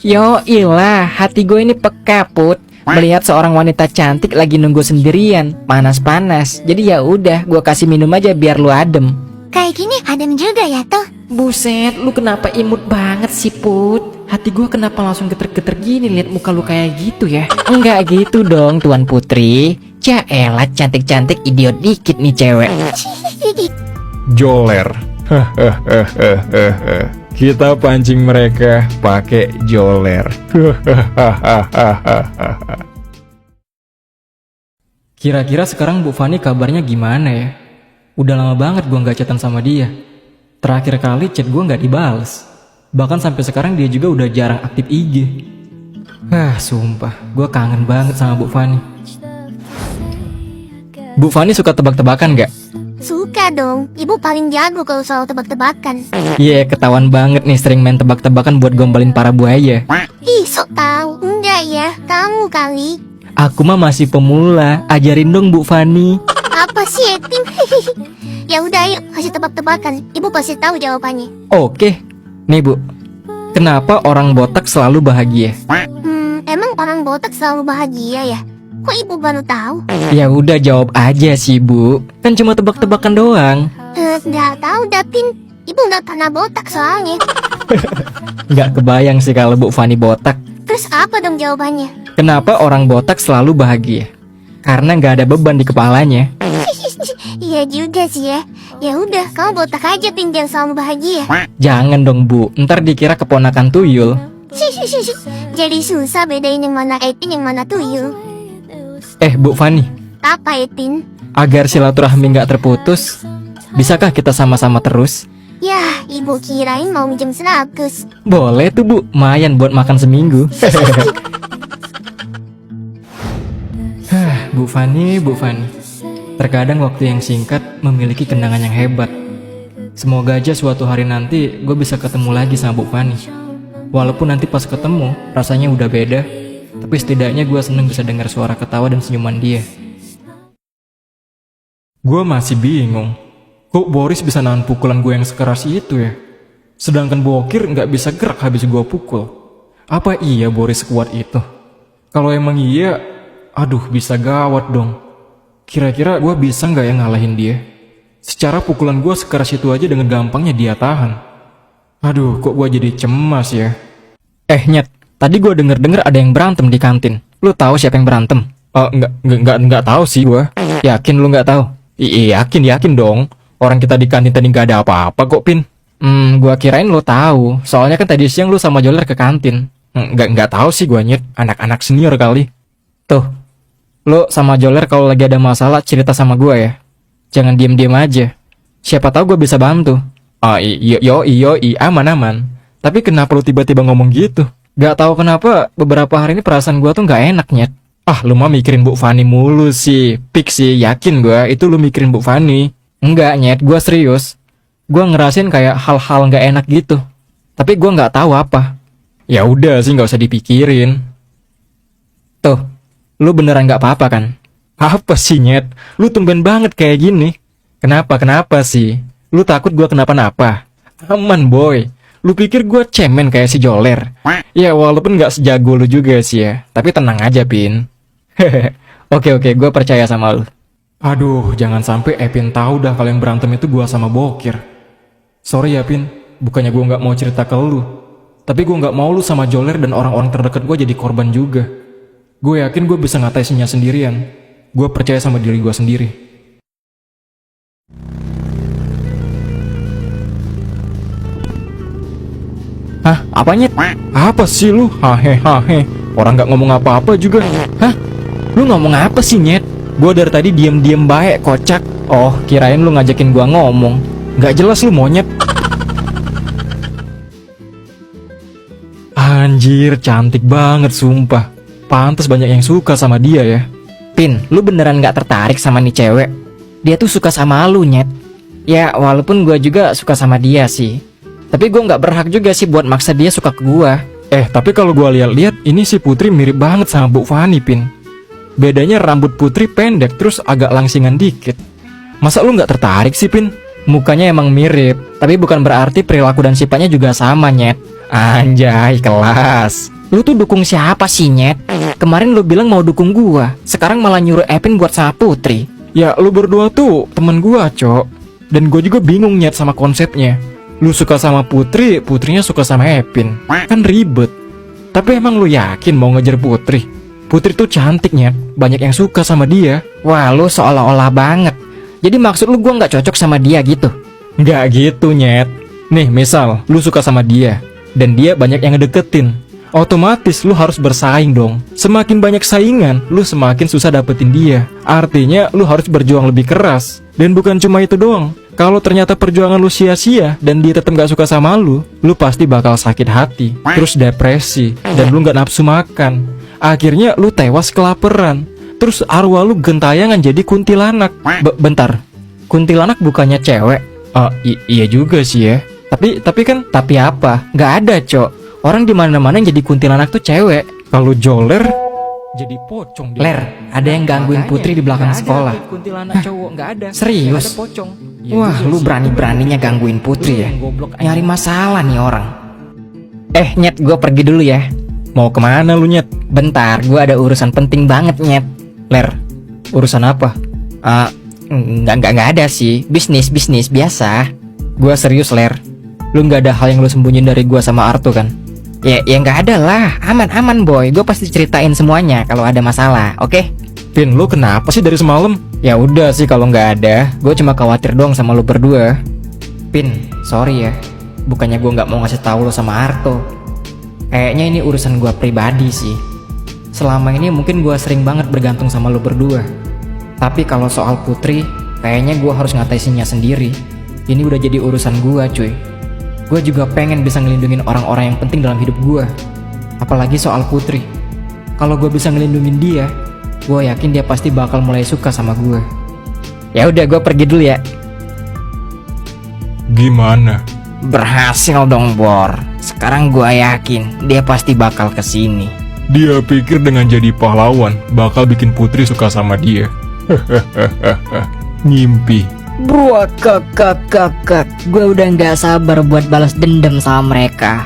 Yo ilah, hati gue ini peka Put. Melihat seorang wanita cantik lagi nunggu sendirian, panas-panas. Jadi ya udah, gue kasih minum aja biar lu adem. Kayak gini adem juga ya toh. Buset, lu kenapa imut banget sih Put? Hati gue kenapa langsung geter-geter gini lihat muka lu kayak gitu ya? Enggak gitu dong Tuan Putri. Jaelah cantik-cantik idiot dikit nih cewek. Joler. Kita pancing mereka pakai joler. Kira-kira sekarang Bu Fani kabarnya gimana ya? Udah lama banget gue gak chatan sama dia. Terakhir kali chat gue gak dibales. Bahkan sampai sekarang dia juga udah jarang aktif IG. Sumpah, gue kangen banget sama Bu Fani. Bu Fani suka tebak-tebakan gak? Suka dong, ibu paling jago kalau soal tebak-tebakan. Iya, ketahuan banget nih sering main tebak-tebakan buat gombalin para buaya. Ih, sok tahu. Enggak ya, kamu kali. Aku mah masih pemula, ajarin dong Bu Fani. Apa sih, Etin? Ya udah, ayo kasih tebak-tebakan. Ibu pasti tahu jawabannya. Oke, nih Bu. Kenapa orang botak selalu bahagia? Emang orang botak selalu bahagia ya? Kok ibu baru tahu? Ya udah jawab aja sih Bu. Kan cuma tebak-tebakan doang. Nggak tahu, Dapin. Ibu nggak pernah botak soalnya. Nggak kebayang sih kalau Bu Fani botak. Terus apa dong jawabannya? Kenapa orang botak selalu bahagia? Karena nggak ada beban di kepalanya. Iya juga sih ya. Ya udah, kamu botak aja, Pin, jangan selalu bahagia. Jangan dong Bu, ntar dikira keponakan tuyul. Jadi susah bedain yang mana Etin, yang mana tuyul. Bu Fani, Apa, Etin? agar silaturahmi nggak terputus, bisakah kita sama-sama terus? Yah, ibu kirain mau minjem 100. Boleh tuh Bu, lumayan buat makan seminggu. Bu Fani, Bu Fani. Terkadang waktu yang singkat memiliki kenangan yang hebat. Semoga aja suatu hari nanti gue bisa ketemu lagi sama Bu Fani. Walaupun nanti pas ketemu rasanya udah beda, tapi setidaknya gue seneng bisa dengar suara ketawa dan senyuman dia. Gue masih bingung. Kok Boris bisa nahan pukulan gue yang sekeras itu ya? Sedangkan Bokir nggak bisa gerak habis gue pukul. Apa iya Boris sekuat itu? Kalau emang iya, aduh bisa gawat dong. Kira-kira gue bisa nggak ya ngalahin dia? Secara pukulan gue sekeras itu aja dengan gampangnya dia tahan. Aduh, kok gue jadi cemas ya? Nyet, tadi gue denger-denger ada yang berantem di kantin. Lu tahu siapa yang berantem? Nggak tahu sih gue. Yakin lu nggak tahu? Yakin dong. Orang kita di kantin tadi nggak ada apa-apa kok, Pin. Gua kirain lu tahu. Soalnya kan tadi siang lu sama Joler ke kantin. Nggak tahu sih gue, Nyet. Anak-anak senior kali. Tuh, lu sama Joler kalau lagi ada masalah cerita sama gua ya. Jangan diem-diem aja. Siapa tahu gua bisa bantu. Iyo, aman. Tapi kenapa lu tiba-tiba ngomong gitu? Gak tahu kenapa beberapa hari ini perasaan gua tuh gak enak, Nyet. Lu mah mikirin Bu Fani mulu sih. Pik sih, yakin gue itu lu mikirin Bu Fani. Enggak, Nyet, gua serius. Gua ngerasain kayak hal-hal gak enak gitu. Tapi gua gak tahu apa. Ya udah sih, nggak usah dipikirin. Tuh, lu beneran gak apa-apa kan? Apa sih, Nyet? Lu tumben banget kayak gini. Kenapa sih? Lu takut gue kenapa-napa? Aman, boy. Lu pikir gue cemen kayak si Joler? Ya walaupun gak sejago lu juga sih ya. Tapi tenang aja, Pin. Oke, gue percaya sama lu. Aduh, jangan sampai Epin tahu dah kalau yang berantem itu gue sama Bokir. Sorry ya, Pin. Bukannya gue gak mau cerita ke lu. Tapi gue gak mau lu sama Joler dan orang-orang terdekat gue jadi korban juga. Gue yakin gue bisa ngatasinnya sendirian. Gue percaya sama diri gue sendiri. Hah? Apa, Nyet? Apa sih lu? Hahe. Orang gak ngomong apa-apa juga. Hah? Lu ngomong apa sih, Nyet? Gue dari tadi diem-diem baik, kocak. Oh, kirain lu ngajakin gua ngomong. Gak jelas lu, monyet. Anjir, cantik banget sumpah. Pantes banyak yang suka sama dia ya. Pin, lu beneran gak tertarik sama nih cewek? Dia tuh suka sama lu, Nyet. Ya, walaupun gua juga suka sama dia sih. Tapi gue gak berhak juga sih buat maksa dia suka ke gue. Tapi kalau gue lihat-lihat, ini si Putri mirip banget sama Bu Fani, Pin. Bedanya rambut Putri pendek terus agak langsingan dikit. Masa lu gak tertarik sih, Pin? Mukanya emang mirip, tapi bukan berarti perilaku dan sifatnya juga sama, Nyet. Anjay, kelas. Lu tuh dukung siapa sih, Nyet? Kemarin lu bilang mau dukung gua, sekarang malah nyuruh Epin buat sama Putri. Ya lu berdua tuh temen gua, Cok. Dan gua juga bingung Nyet sama konsepnya. Lu suka sama Putri, Putrinya suka sama Epin. Kan ribet. Tapi emang lu yakin mau ngejar Putri? Putri tuh cantik Nyet, banyak yang suka sama dia. Wah, lu seolah-olah banget. Jadi maksud lu gua nggak cocok sama dia gitu? Nggak gitu Nyet. Nih misal lu suka sama dia dan dia banyak yang ngedeketin, otomatis lu harus bersaing dong. Semakin banyak saingan, lu semakin susah dapetin dia. Artinya lu harus berjuang lebih keras. Dan bukan cuma itu doang. Kalau ternyata perjuangan lu sia-sia dan dia tetap gak suka sama lu pasti bakal sakit hati, terus depresi, dan lu gak nafsu makan. Akhirnya lu tewas kelaparan. Terus arwah lu gentayangan jadi kuntilanak. Bentar, kuntilanak bukannya cewek? Iya juga sih ya. Tapi kan, tapi apa? Gak ada, Cok. Orang di mana-mana yang jadi kuntilanak tuh cewek. Kalau joler jadi pocong dia. Ler, ada yang gangguin Putri di belakang sekolah. Kuntilanak cowok nggak ada. Serius? Nggak ada pocong. Wah, lu berani-beraninya gangguin Putri ya? Nyari masalah nih orang. Nyet, gue pergi dulu ya. Mau kemana lu Nyet? Bentar, gue ada urusan penting banget, Nyet. Ler, urusan apa? Nggak ada sih. Bisnis biasa. Gue serius, Ler. Lu nggak ada hal yang lu sembunyiin dari gue sama Arto kan? Ya nggak ada lah. Aman boy. Gue pasti ceritain semuanya kalau ada masalah. Oke? Pin, lu kenapa sih dari semalam? Ya udah sih kalau nggak ada. Gue cuma khawatir doang sama lu berdua. Pin, sorry ya. Bukannya gue nggak mau ngasih tahu lu sama Arto. Kayaknya ini urusan gue pribadi sih. Selama ini mungkin gue sering banget bergantung sama lu berdua. Tapi kalau soal Putri, kayaknya gue harus ngatasinnya sendiri. Ini udah jadi urusan gue, cuy. Gue juga pengen bisa ngelindungin orang-orang yang penting dalam hidup gue. Apalagi soal Putri. Kalau gue bisa ngelindungin dia, gue yakin dia pasti bakal mulai suka sama gue. Ya udah, gue pergi dulu ya. Gimana? Berhasil dong, Bor. Sekarang gue yakin dia pasti bakal kesini. Dia pikir dengan jadi pahlawan bakal bikin Putri suka sama dia. Ngimpi. Bro, kakak. Gue udah gak sabar buat balas dendam sama mereka.